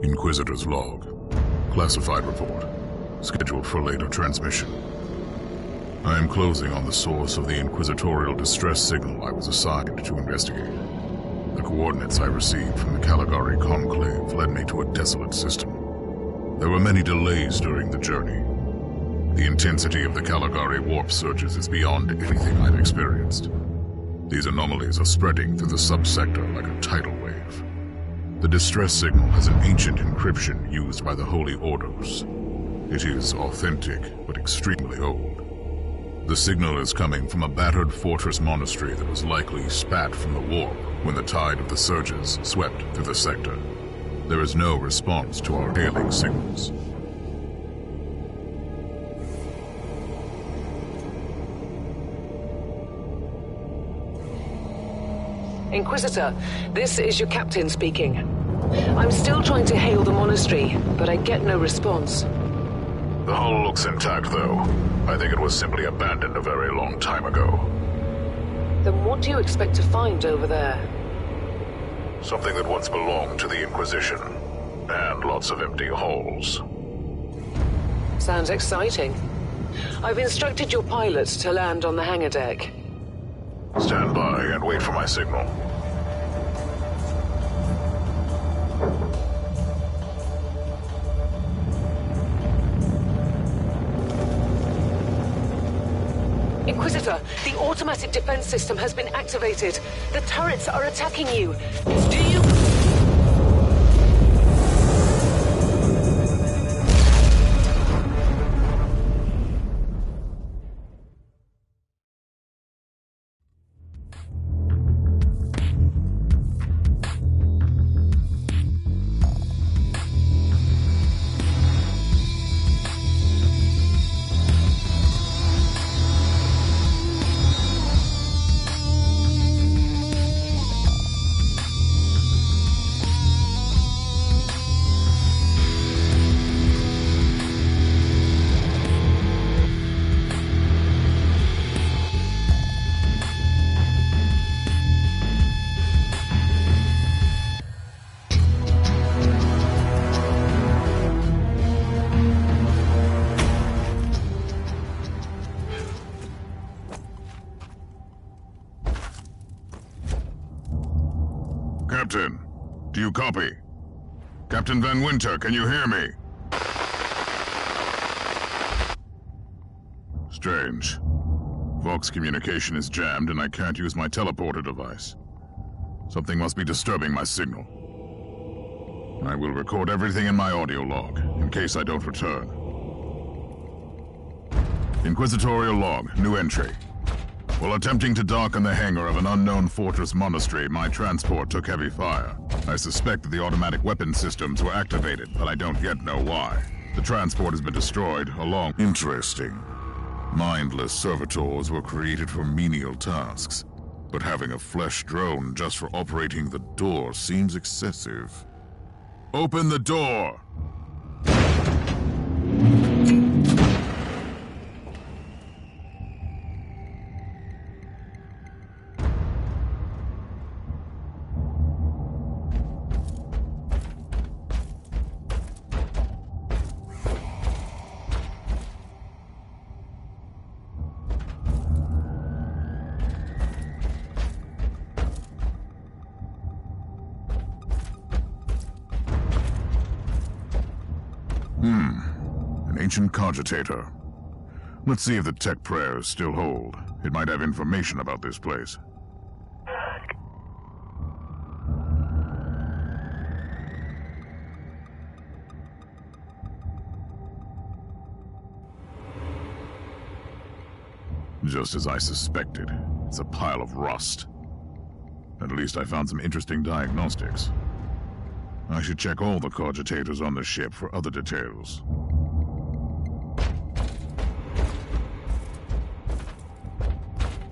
Inquisitor's log. Classified report. Scheduled for later transmission. I am closing on the source of the inquisitorial distress signal I was assigned to investigate. The coordinates I received from the Caligari Conclave led me to a desolate system. There were many delays during the journey. The intensity of the Caligari warp surges is beyond anything I've experienced. These anomalies are spreading through the subsector like a tidal wave. The distress signal has an ancient encryption used by the Holy Orders. It is authentic, but extremely old. The signal is coming from a battered fortress monastery that was likely spat from the warp when the tide of the surges swept through the sector. There is no response to our hailing signals. Inquisitor, this is your captain speaking. I'm still trying to hail the monastery, but I get no response. The hull looks intact, though. I think it was simply abandoned a very long time ago. Then what do you expect to find over there? Something that once belonged to the Inquisition, and lots of empty holes. Sounds exciting. I've instructed your pilots to land on the hangar deck. Stand by and wait for my signal. Inquisitor, the automatic defense system has been activated. The turrets are attacking you. Do you... Captain, do you copy? Captain Van Winter, can you hear me? Strange. Vox communication is jammed and I can't use my teleporter device. Something must be disturbing my signal. I will record everything in my audio log, in case I don't return. Inquisitorial log, new entry. While attempting to dock in the hangar of an unknown fortress monastery, my transport took heavy fire. I suspect that the automatic weapon systems were activated, but I don't yet know why. The transport has been destroyed, along... Interesting. Mindless servitors were created for menial tasks, but having a flesh drone just for operating the door seems excessive. Open the door! An ancient cogitator. Let's see if the tech prayers still hold. It might have information about this place. Just as I suspected, it's a pile of rust. At least I found some interesting diagnostics. I should check all the cogitators on the ship for other details.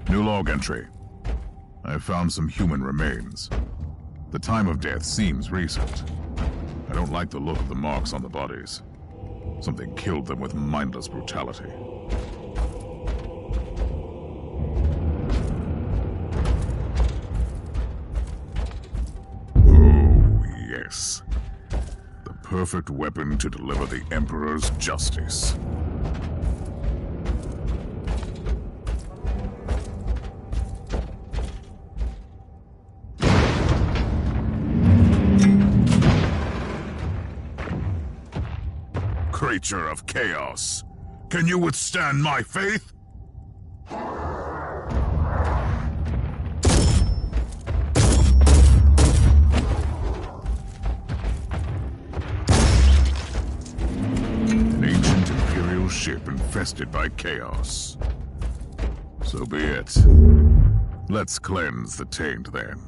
New log entry. I have found some human remains. The time of death seems recent. I don't like the look of the marks on the bodies. Something killed them with mindless brutality. perfect weapon to deliver the Emperor's justice. Creature of chaos, can you withstand my faith? An ancient Imperial ship infested by chaos. So be it. Let's cleanse the taint then.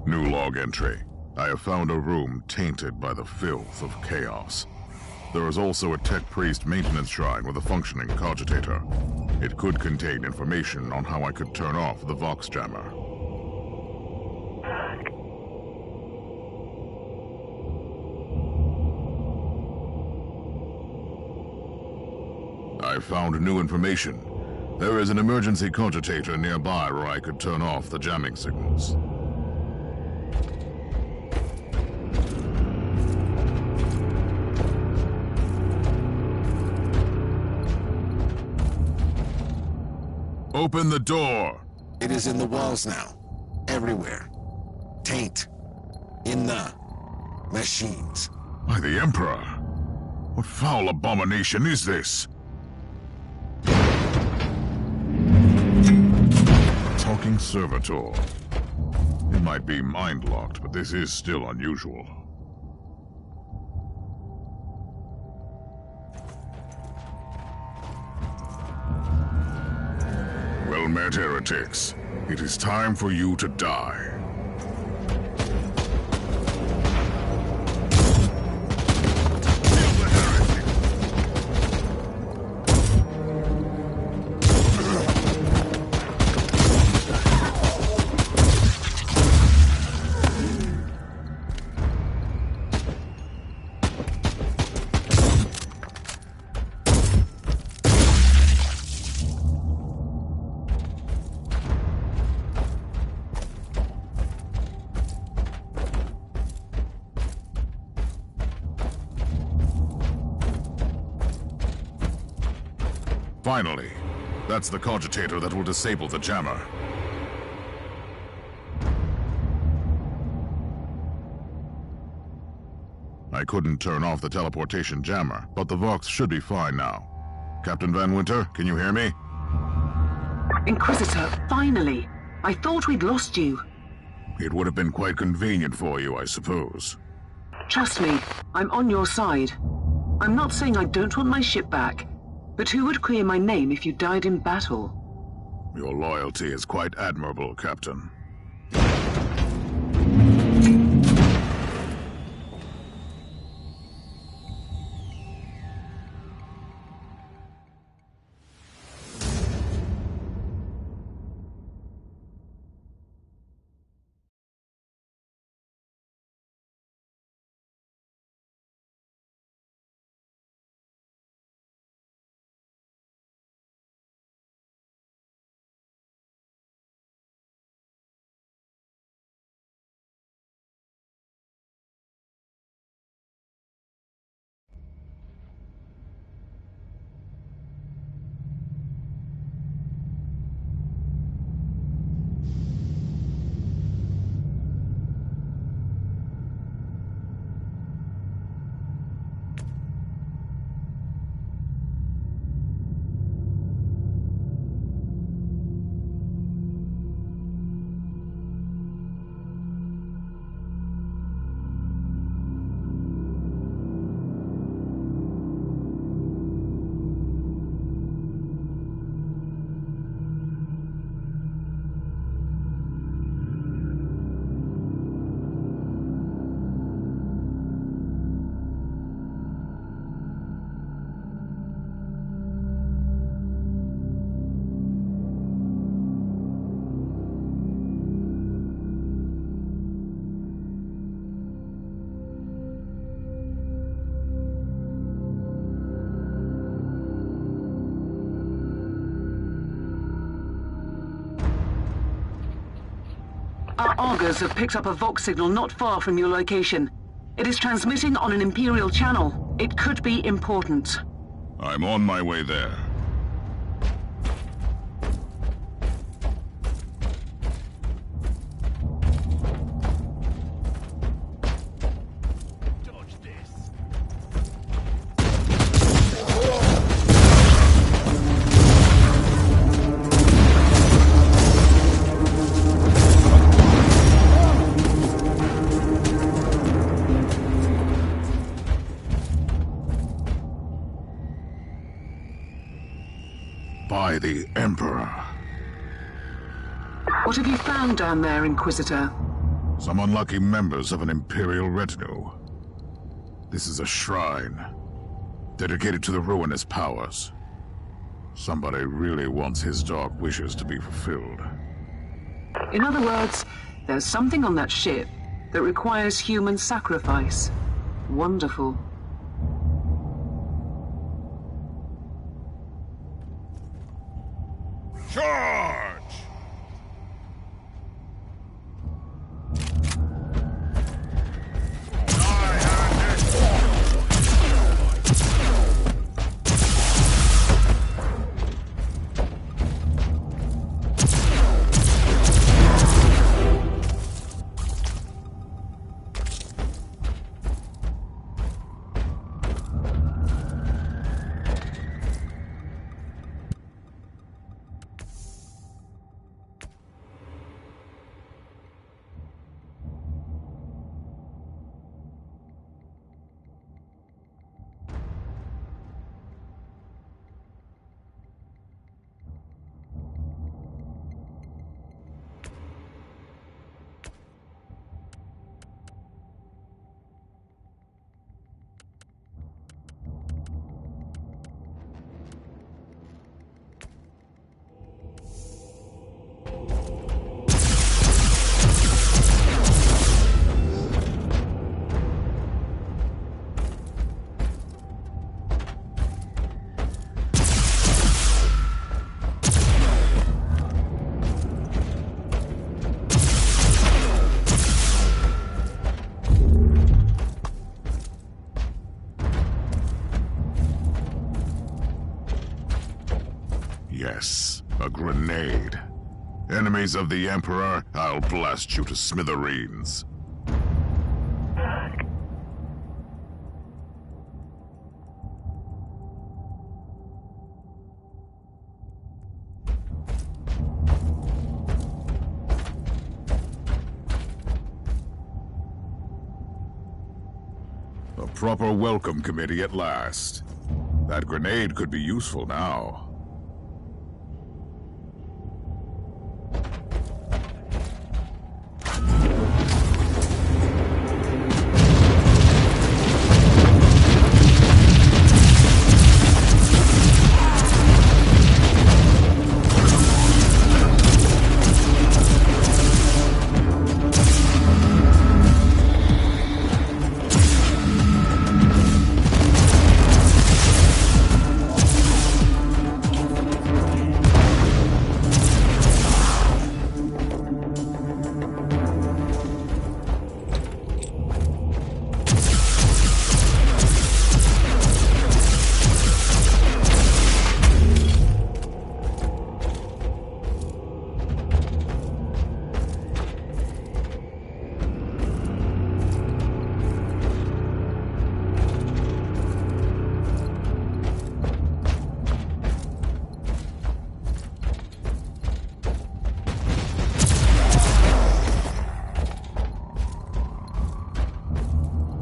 New log entry. I have found a room tainted by the filth of chaos. There is also a tech priest maintenance shrine with a functioning cogitator. It could contain information on how I could turn off the Vox jammer. I found new information. There is an emergency cogitator nearby where I could turn off the jamming signals. Open the door! It is in the walls now. Everywhere. Taint. In the machines. By the Emperor! What foul abomination is this? A talking servitor. It might be mind-locked, but this is still unusual. Well met, heretics. It is time for you to die. Kill the heretic! Finally, that's the cogitator that will disable the jammer. I couldn't turn off the teleportation jammer, but the Vox should be fine now. Captain Van Winter, can you hear me? Inquisitor, finally! I thought we'd lost you. It would have been quite convenient for you, I suppose. Trust me, I'm on your side. I'm not saying I don't want my ship back, but who would clear my name if you died in battle? Your loyalty is quite admirable, Captain. Augurs have picked up a Vox signal not far from your location. It is transmitting on an Imperial channel. It could be important. I'm on my way there. By the Emperor. What have you found down there, Inquisitor? Some unlucky members of an Imperial retinue. This is a shrine, dedicated to the ruinous powers. Somebody really wants his dark wishes to be fulfilled. In other words, there's something on that ship that requires human sacrifice. Wonderful. Charge! Yes, a grenade. Enemies of the Emperor, I'll blast you to smithereens. A proper welcome committee at last. That grenade could be useful now.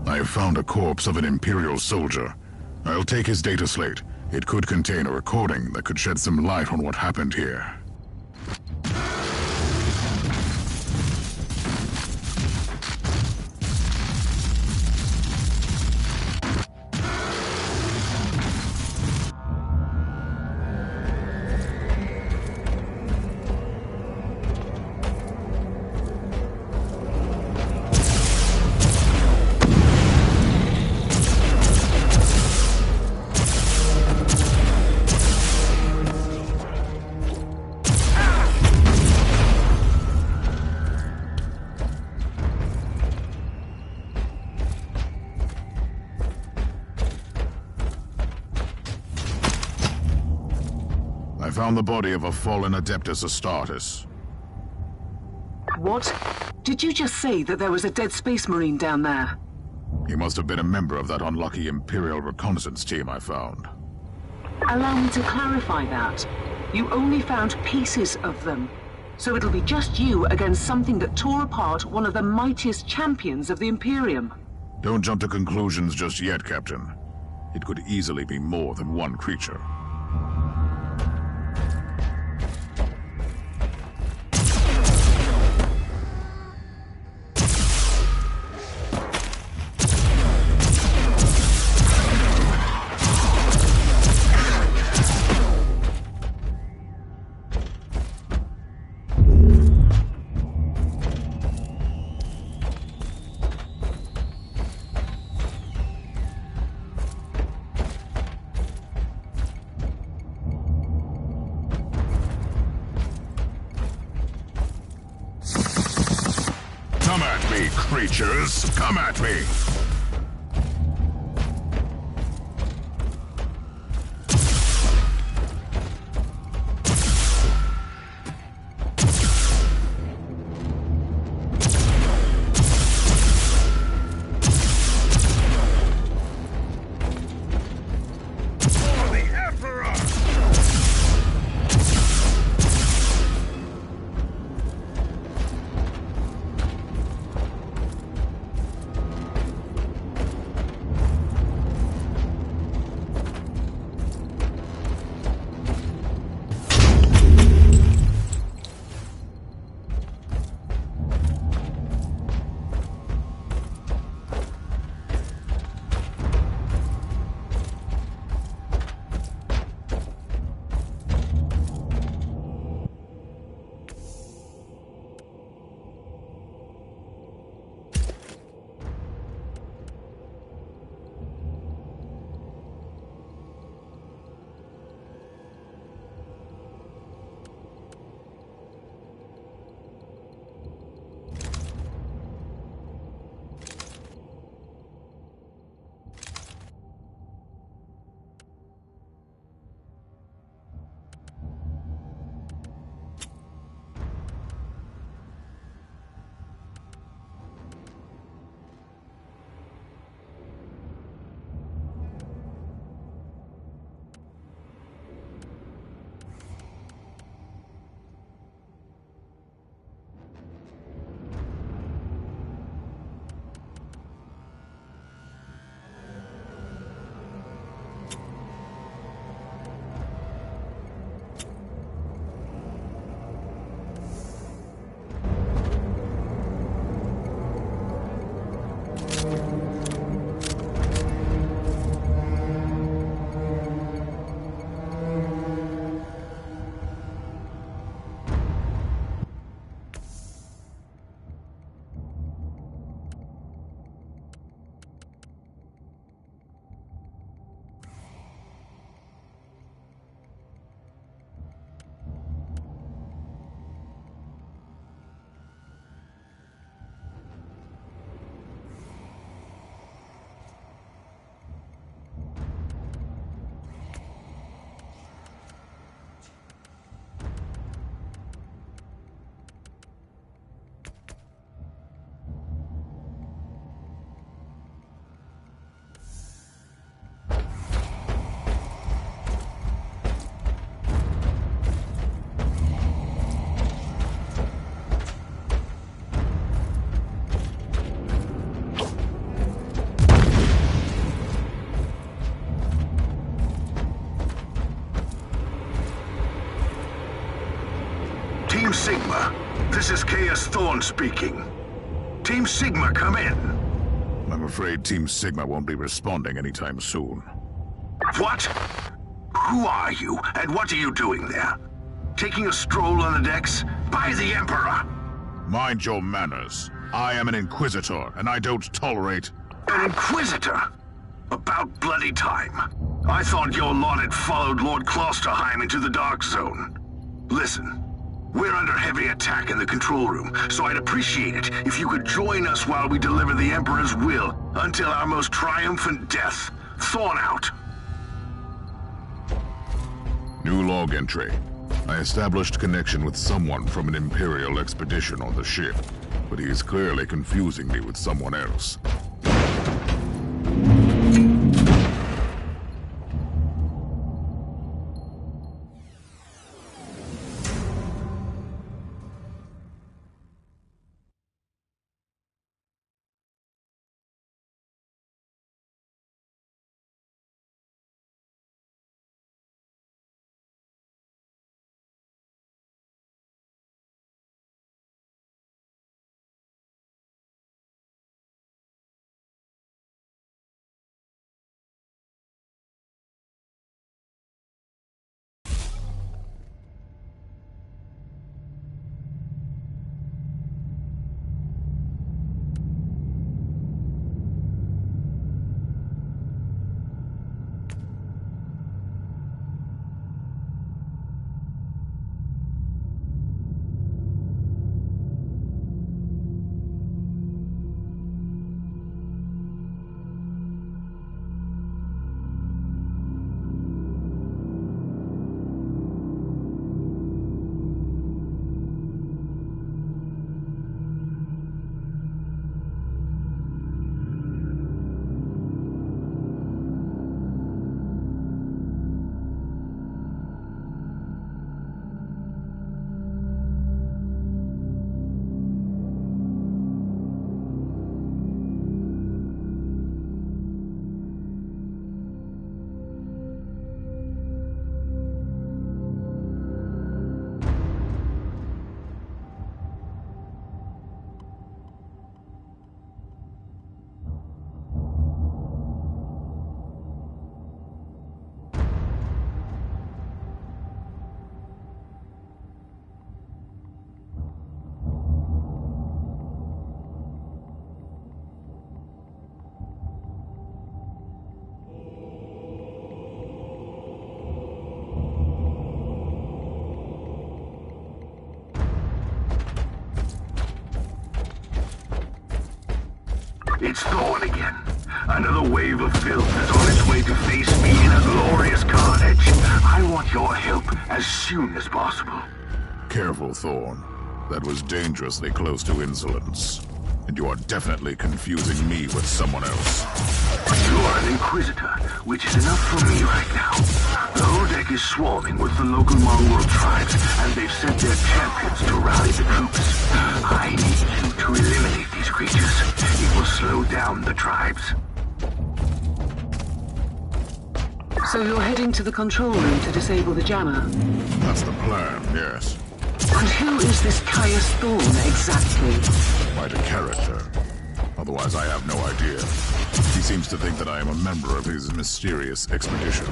I have found a corpse of an Imperial soldier. I'll take his data slate. It could contain a recording that could shed some light on what happened here. I found the body of a fallen Adeptus Astartes. What? Did you just say that there was a dead space marine down there? He must have been a member of that unlucky Imperial reconnaissance team I found. Allow me to clarify that. You only found pieces of them. So it'll be just you against something that tore apart one of the mightiest champions of the Imperium. Don't jump to conclusions just yet, Captain. It could easily be more than one creature. Come at me, creatures! Come at me! For the Emperor! Team Sigma, this is Chaos Thorn speaking. Team Sigma, come in. I'm afraid Team Sigma won't be responding anytime soon. What? Who are you, and what are you doing there? Taking a stroll on the decks? By the Emperor! Mind your manners. I am an Inquisitor, and I don't tolerate... An Inquisitor? About bloody time. I thought your lot had followed Lord Klosterheim into the Dark Zone. Listen, we're under heavy attack in the control room, so I'd appreciate it if you could join us while we deliver the Emperor's will until our most triumphant death. Thorn out. New log entry. I established connection with someone from an Imperial expedition on the ship, but he is clearly confusing me with someone else. It's Thorn again. Another wave of filth is on its way to face me in a glorious carnage. I want your help as soon as possible. Careful, Thorn. That was dangerously close to insolence. And you are definitely confusing me with someone else. You are an Inquisitor, which is enough for me right now. The whole deck is swarming with the local mongrel tribes, and they've sent their champions to rally the troops. I need you to eliminate these creatures. It will slow down the tribes. So you're heading to the control room to disable the jammer? That's the plan, yes. And who is this Caius Thorn exactly? Quite a character. Otherwise, I have no idea. He seems to think that I am a member of his mysterious expedition.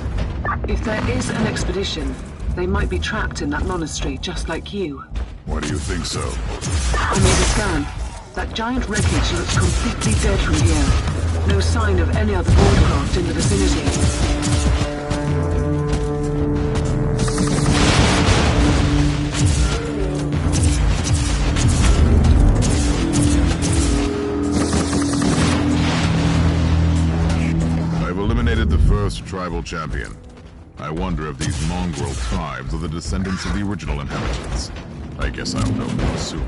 If there is an expedition, they might be trapped in that monastery just like you. Why do you think so? I made a scan. That giant wreckage looks completely dead from here. No sign of any other boardcraft in the vicinity. The first tribal champion. I wonder if these mongrel tribes are the descendants of the original inhabitants. I guess I'll know more soon.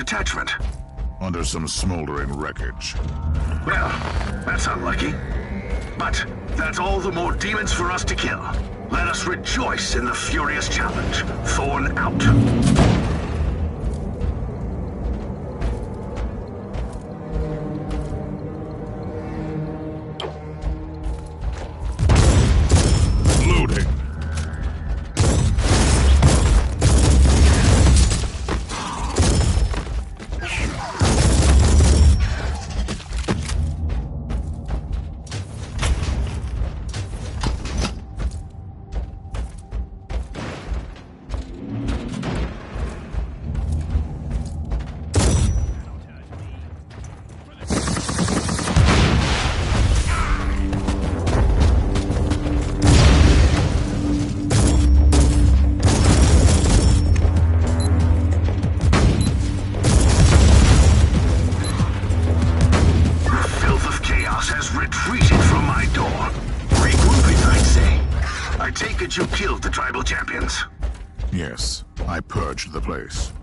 detachment? Under some smoldering wreckage. Well, that's unlucky. But that's all the more demons for us to kill. Let us rejoice in the furious challenge. Thorn out. Loading. You killed the tribal champions. Yes, I purged the place.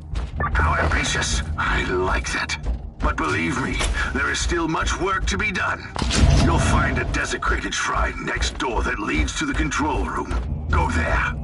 How ambitious. I like that. But believe me, there is still much work to be done. You'll find a desecrated shrine next door that leads to the control room. Go there.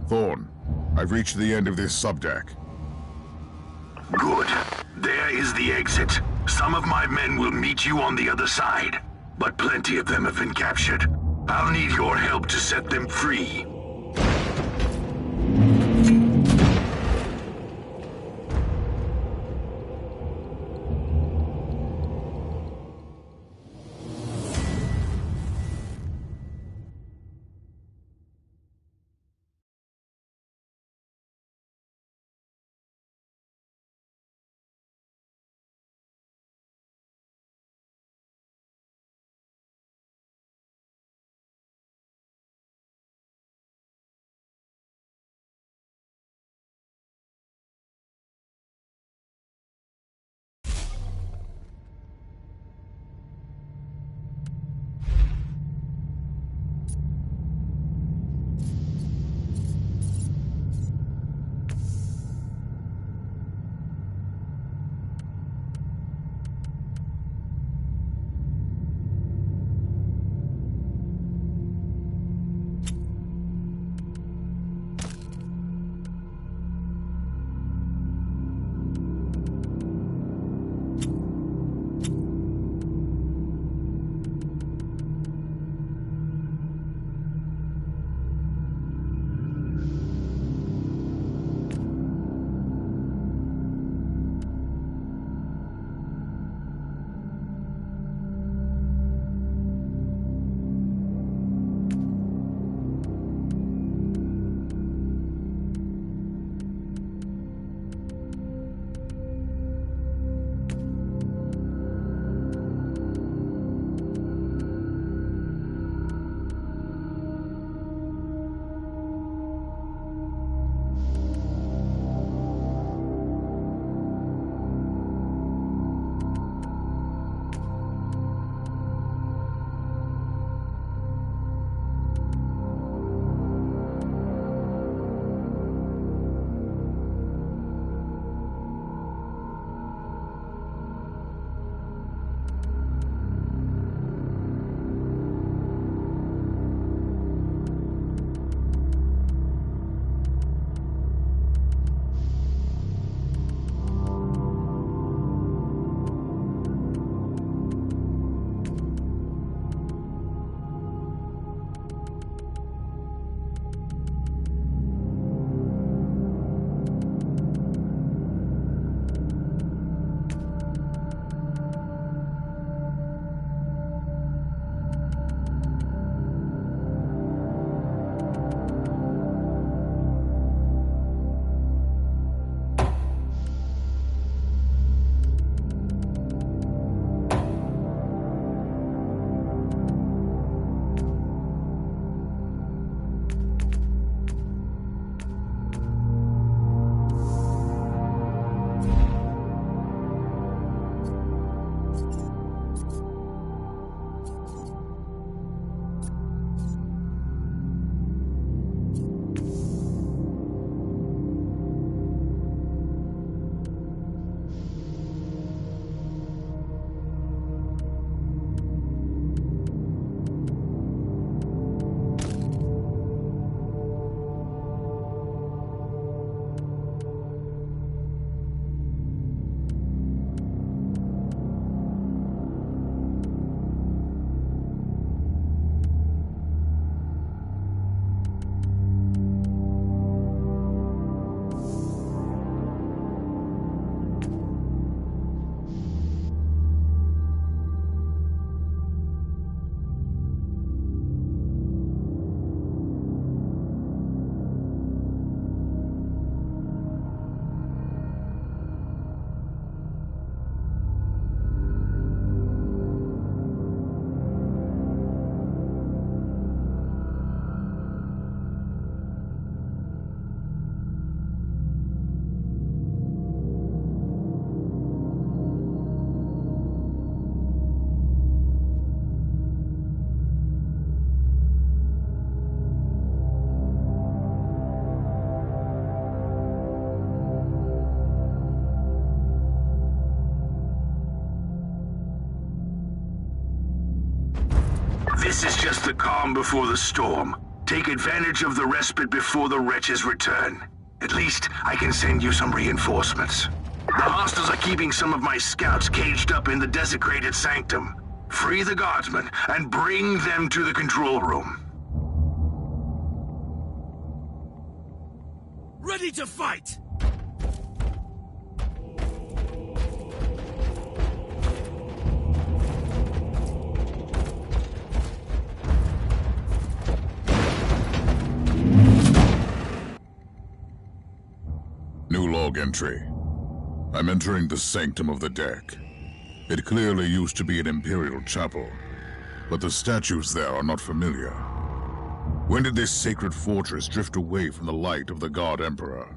Thorn, I've reached the end of this subdeck. Good. There is the exit. Some of my men will meet you on the other side, but plenty of them have been captured. I'll need your help to set them free. This is just the calm before the storm. Take advantage of the respite before the wretches return. At least, I can send you some reinforcements. The hostiles are keeping some of my scouts caged up in the desecrated sanctum. Free the guardsmen and bring them to the control room. Ready to fight! New log entry. I'm entering the sanctum of the deck. It clearly used to be an imperial chapel, but the statues there are not familiar. When did this sacred fortress drift away from the light of the God Emperor?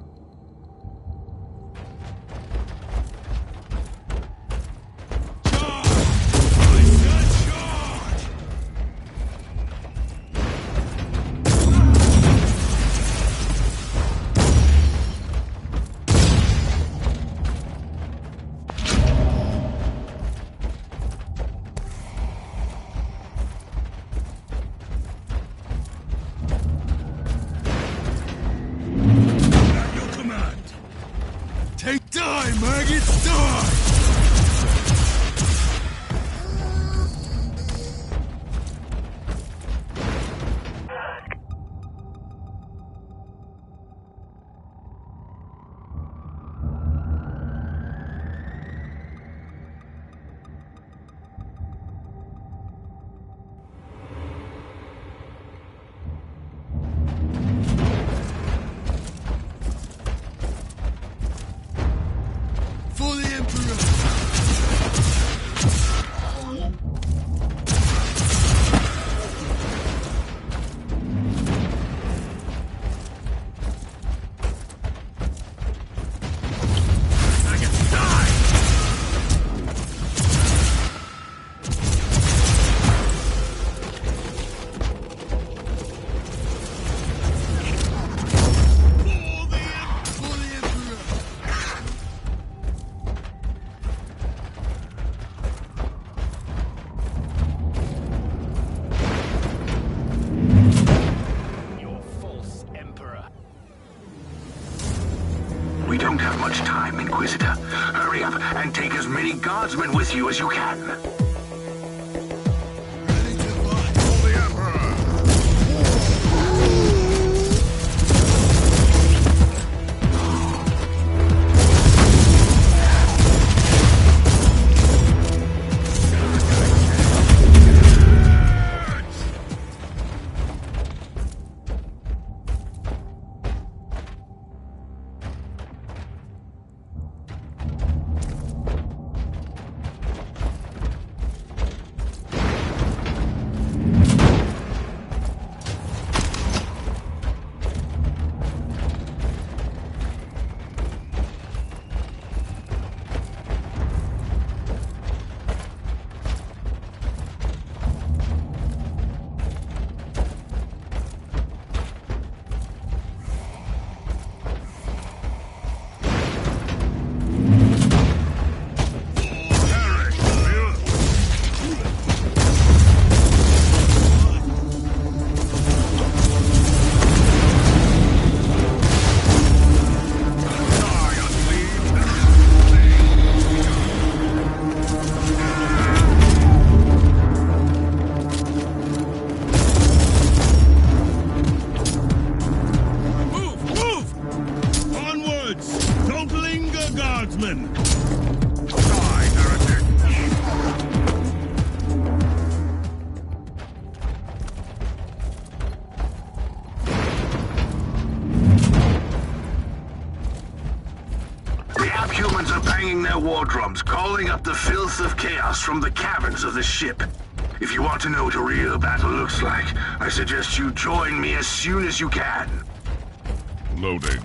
Take time, maggots, die! For the Emperor! We don't have much time, Inquisitor. Hurry up and take as many guardsmen with you as you can. Guardsmen! The Abhumans are banging their war drums, calling up the filth of chaos from the caverns of the ship. If you want to know what a real battle looks like, I suggest you join me as soon as you can. Loading.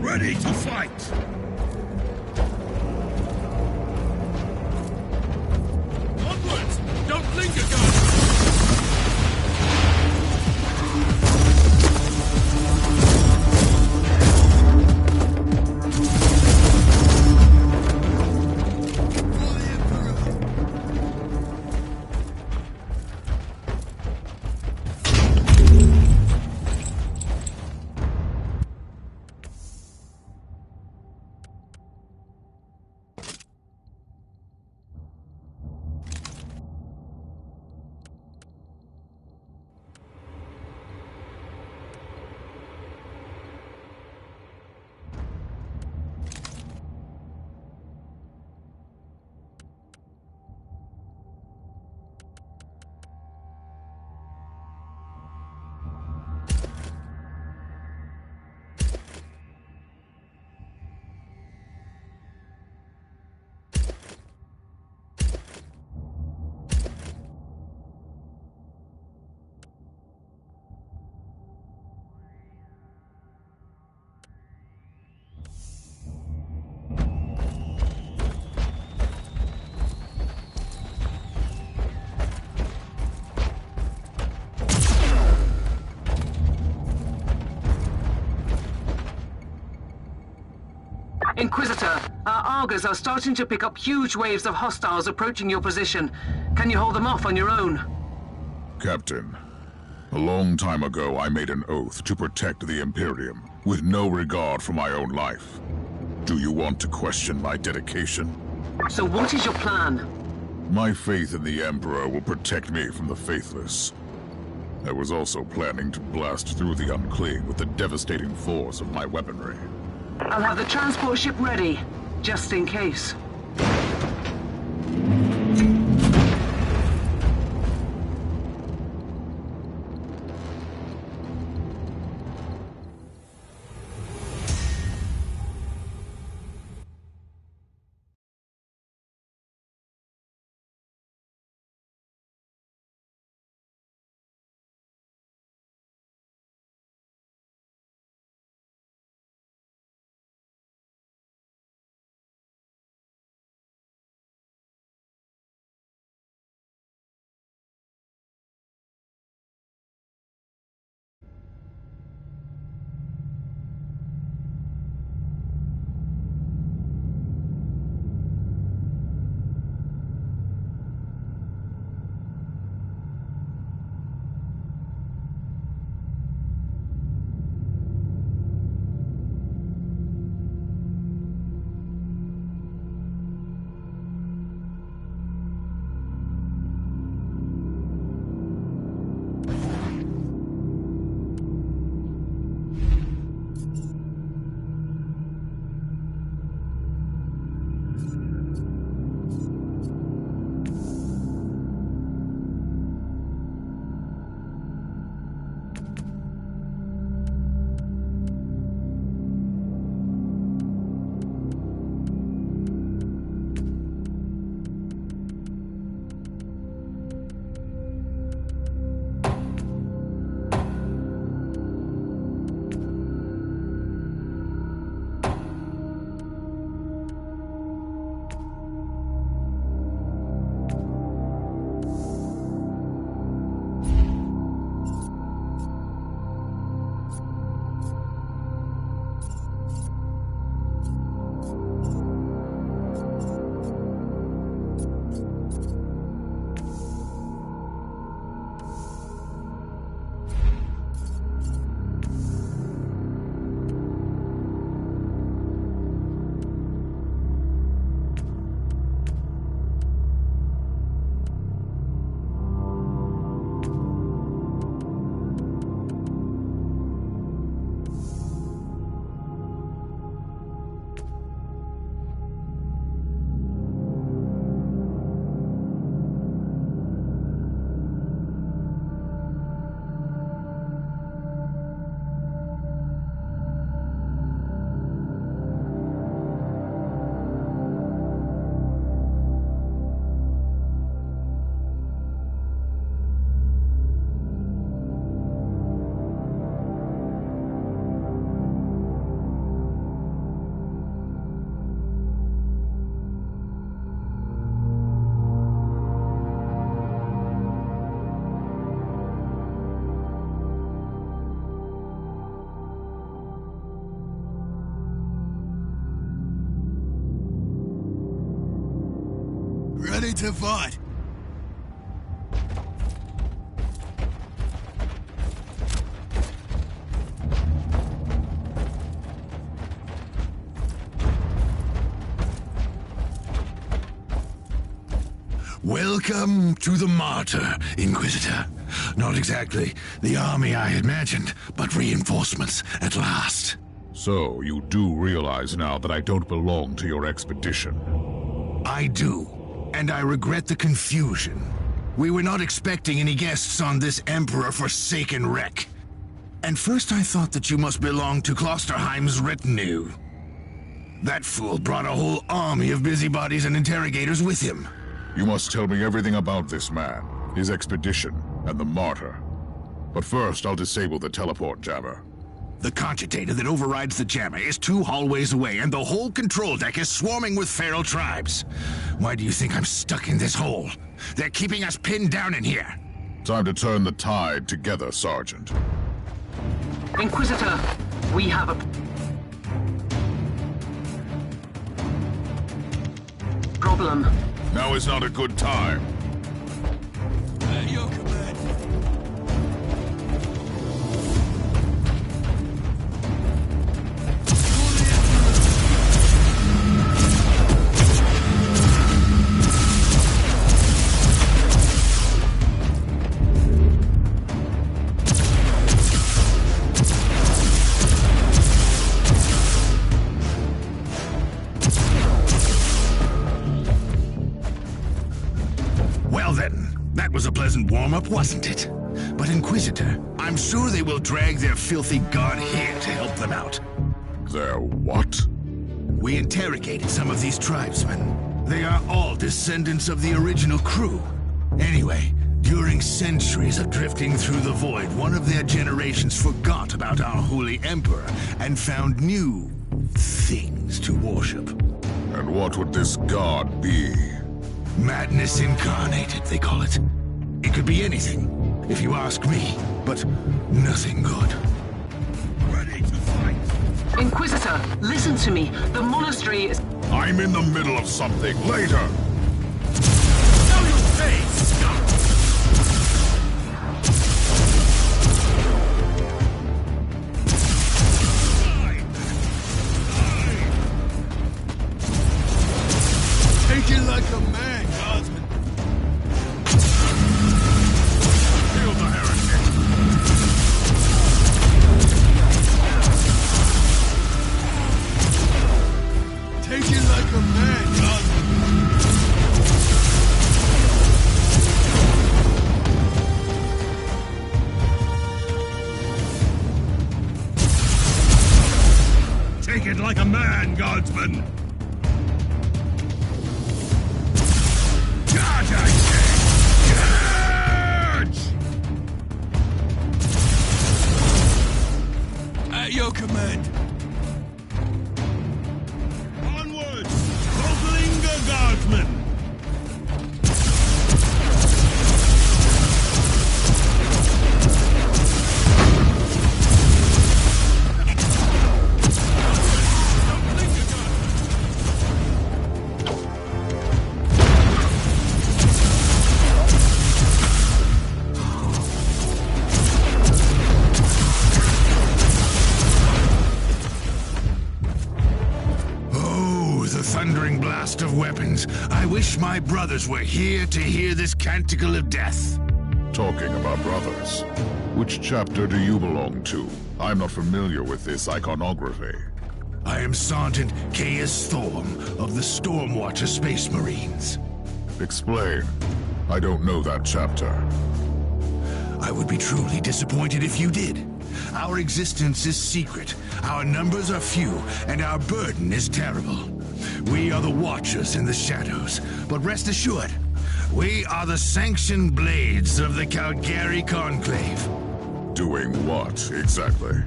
Ready to fight! Onwards! Don't linger, guys! Inquisitor, our Argers are starting to pick up huge waves of hostiles approaching your position. Can you hold them off on your own? Captain, a long time ago I made an oath to protect the Imperium, with no regard for my own life. Do you want to question my dedication? So what is your plan? My faith in the Emperor will protect me from the faithless. I was also planning to blast through the unclean with the devastating force of my weaponry. I'll have the transport ship ready, just in case. Ready to fight. Welcome to the Martyr, Inquisitor. Not exactly the army I had imagined, but reinforcements at last. So, you do realize now that I don't belong to your expedition? I do, and I regret the confusion. We were not expecting any guests on this Emperor-forsaken wreck. And first I thought that you must belong to Klosterheim's retinue. That fool brought a whole army of busybodies and interrogators with him. You must tell me everything about this man, his expedition, and the Martyr. But first, I'll disable the teleport jammer. The cogitator that overrides the jammer is 2 hallways away, and the whole control deck is swarming with feral tribes. Why do you think I'm stuck in this hole? They're keeping us pinned down in here. Time to turn the tide together, Sergeant. Inquisitor, we have a... problem? Now is not a good time. At your command. Well then, that was a pleasant warm-up, wasn't it? But Inquisitor, I'm sure they will drag their filthy god here to help them out. Their what? We interrogated some of these tribesmen. They are all descendants of the original crew. Anyway, during centuries of drifting through the void, one of their generations forgot about our holy emperor and found new things to worship. And what would this god be? Madness incarnated, they call it. It could be anything, if you ask me, but nothing good. Ready to fight. Inquisitor, listen to me. The monastery is... I'm in the middle of something. Later! Show your face, scum! Take it like a man, guardsman. Kill the heretic! Take it like a man, guardsman. Take it like a man, guardsman. Charge, I say! Charge! At your command. Onward! Goglinga Guardsmen! Thundering blast of weapons. I wish my brothers were here to hear this canticle of death. Talking about brothers, which chapter do you belong to? I'm not familiar with this iconography. I am Sergeant Caius Thorm of the Stormwatcher Space Marines. Explain. I don't know that chapter. I would be truly disappointed if you did. Our existence is secret, our numbers are few, and our burden is terrible. We are the Watchers in the shadows, but rest assured, we are the sanctioned blades of the Calgary Conclave. Doing what, exactly?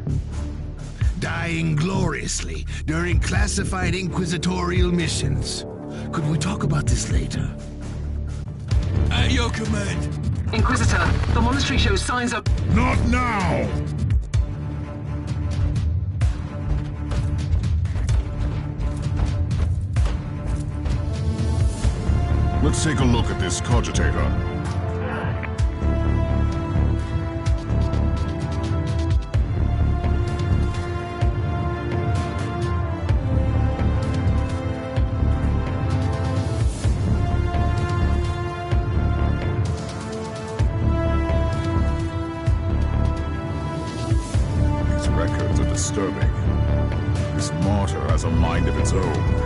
Dying gloriously during classified inquisitorial missions. Could we talk about this later? At your command. Inquisitor, the monastery shows signs of... Not now! Let's take a look at this cogitator. These records are disturbing. This martyr has a mind of its own.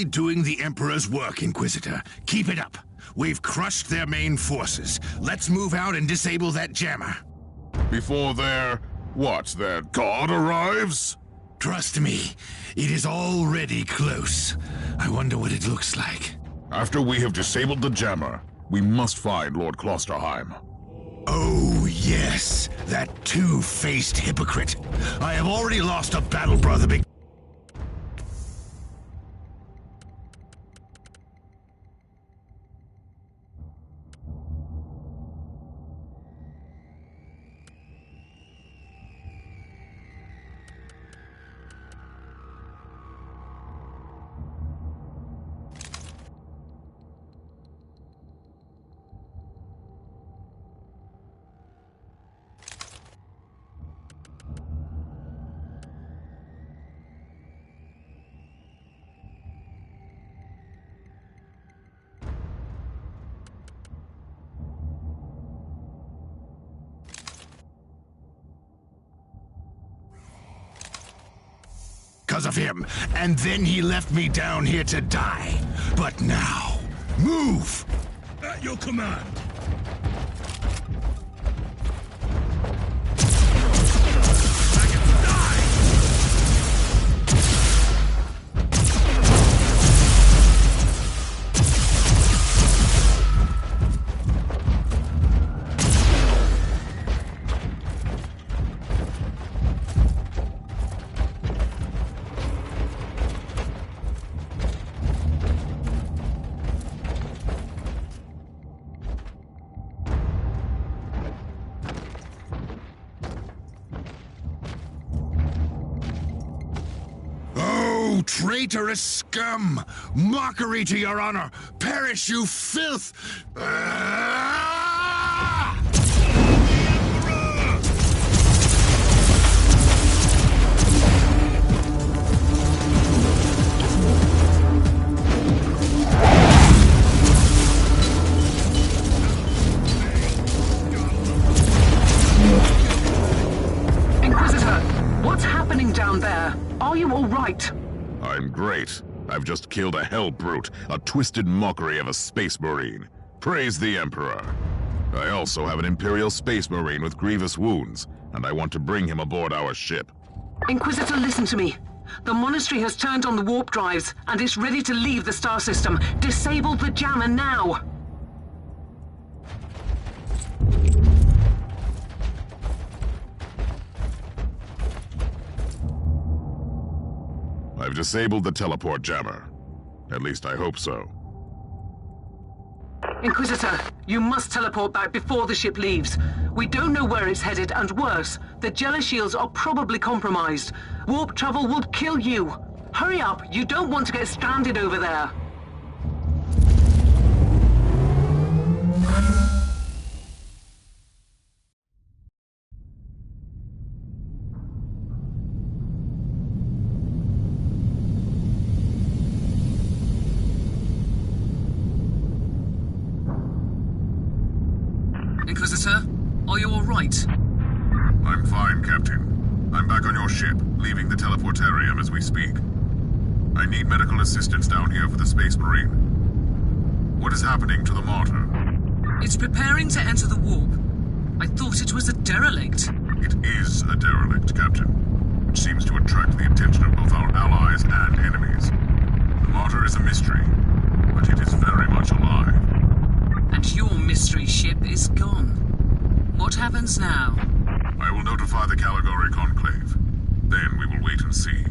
really doing the Emperor's work, Inquisitor. Keep it up. We've crushed their main forces. Let's move out and disable that jammer. Before their god arrives? Trust me, it is already close. I wonder what it looks like. After we have disabled the jammer, we must find Lord Klosterheim. Oh, yes, that two-faced hypocrite. I have already lost a battle, brother. Because of him, and then he left me down here to die. But now, move! At your command. Traitorous scum! Mockery to your honor! Perish, you filth! Inquisitor, what's happening down there? Are you all right? I'm great. I've just killed a hell brute, a twisted mockery of a space marine. Praise the Emperor. I also have an Imperial space marine with grievous wounds, and I want to bring him aboard our ship. Inquisitor, listen to me. The monastery has turned on the warp drives, and it's ready to leave the star system. Disable the jammer now! I've disabled the teleport jammer. At least I hope so. Inquisitor, you must teleport back before the ship leaves. We don't know where it's headed, and worse, the Jella shields are probably compromised. Warp travel would kill you. Hurry up, you don't want to get stranded over there. Inquisitor, are you all right? I'm fine, Captain. I'm back on your ship, leaving the teleportarium as we speak. I need medical assistance down here for the Space Marine. What is happening to the Martyr? It's preparing to enter the warp. I thought it was a derelict. It is a derelict, Captain, which seems to attract the attention of both our allies and enemies. The Martyr is a mystery, but it is very much alive. And your mystery ship is gone. What happens now? I will notify the Caligari Conclave. Then we will wait and see.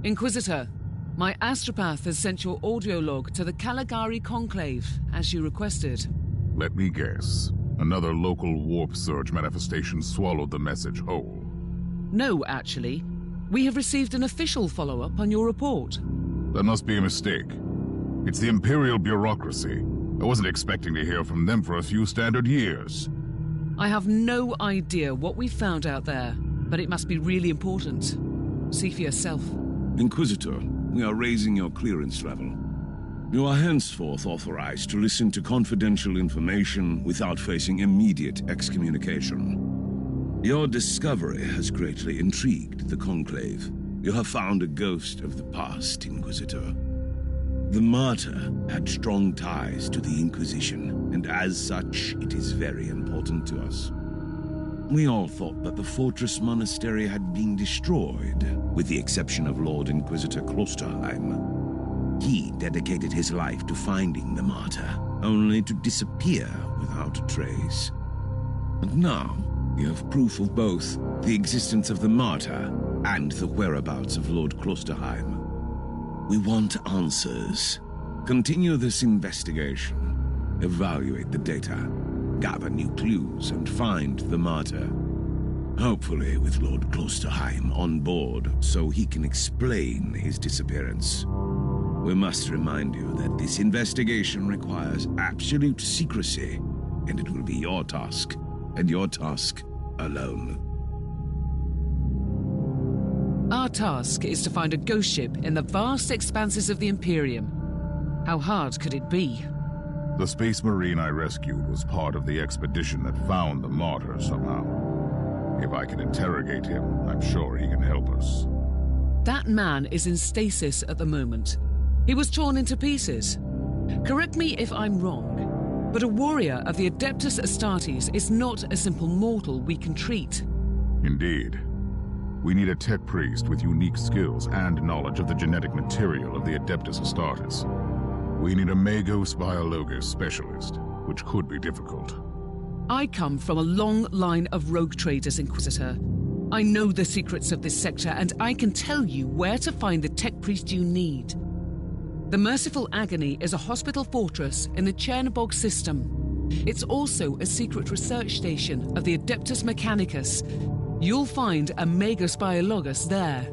Inquisitor, my astropath has sent your audio log to the Caligari Conclave, as you requested. Let me guess. Another local warp surge manifestation swallowed the message whole. No, actually. We have received an official follow-up on your report. That must be a mistake. It's the Imperial bureaucracy. I wasn't expecting to hear from them for a few standard years. I have no idea what we found out there, but it must be really important. See for yourself. Inquisitor, we are raising your clearance level. You are henceforth authorized to listen to confidential information without facing immediate excommunication. Your discovery has greatly intrigued the Conclave. You have found a ghost of the past, Inquisitor. The martyr had strong ties to the Inquisition, and as such, it is very important to us. We all thought that the Fortress Monastery had been destroyed, with the exception of Lord Inquisitor Klosterheim. He dedicated his life to finding the martyr, only to disappear without a trace. And now, we have proof of both the existence of the martyr and the whereabouts of Lord Klosterheim. We want answers. Continue this investigation. Evaluate the data. Gather new clues and find the martyr. Hopefully with Lord Klosterheim on board so he can explain his disappearance. We must remind you that this investigation requires absolute secrecy, and it will be your task, and your task alone. Our task is to find a ghost ship in the vast expanses of the Imperium. How hard could it be? The Space Marine I rescued was part of the expedition that found the martyr somehow. If I can interrogate him, I'm sure he can help us. That man is in stasis at the moment. He was torn into pieces. Correct me if I'm wrong, but a warrior of the Adeptus Astartes is not a simple mortal we can treat. Indeed. We need a tech priest with unique skills and knowledge of the genetic material of the Adeptus Astartes. We need a Magos Biologos specialist, which could be difficult. I come from a long line of rogue traders, Inquisitor. I know the secrets of this sector, and I can tell you where to find the tech priest you need. The Merciful Agony is a hospital fortress in the Chernobog system. It's also a secret research station of the Adeptus Mechanicus. You'll find a Magos Biologos there.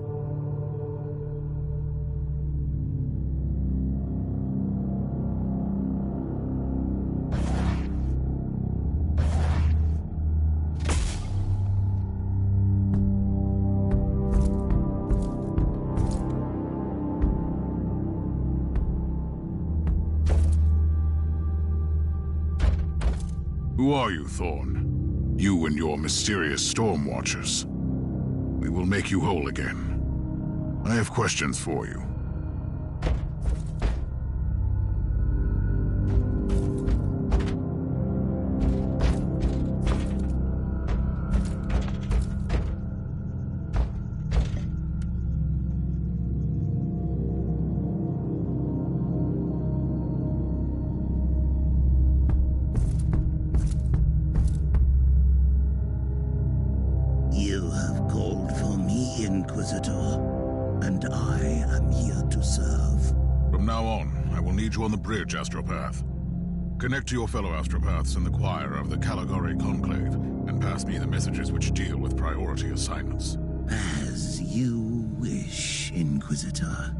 Who are you, Thorn? You and your mysterious storm watchers. We will make you whole again. I have questions for you. You have called for me, Inquisitor, and I am here to serve. From now on, I will need you on the bridge, Astropath. Connect to your fellow Astropaths in the choir of the Caligari Conclave, and pass me the messages which deal with priority assignments. As you wish, Inquisitor.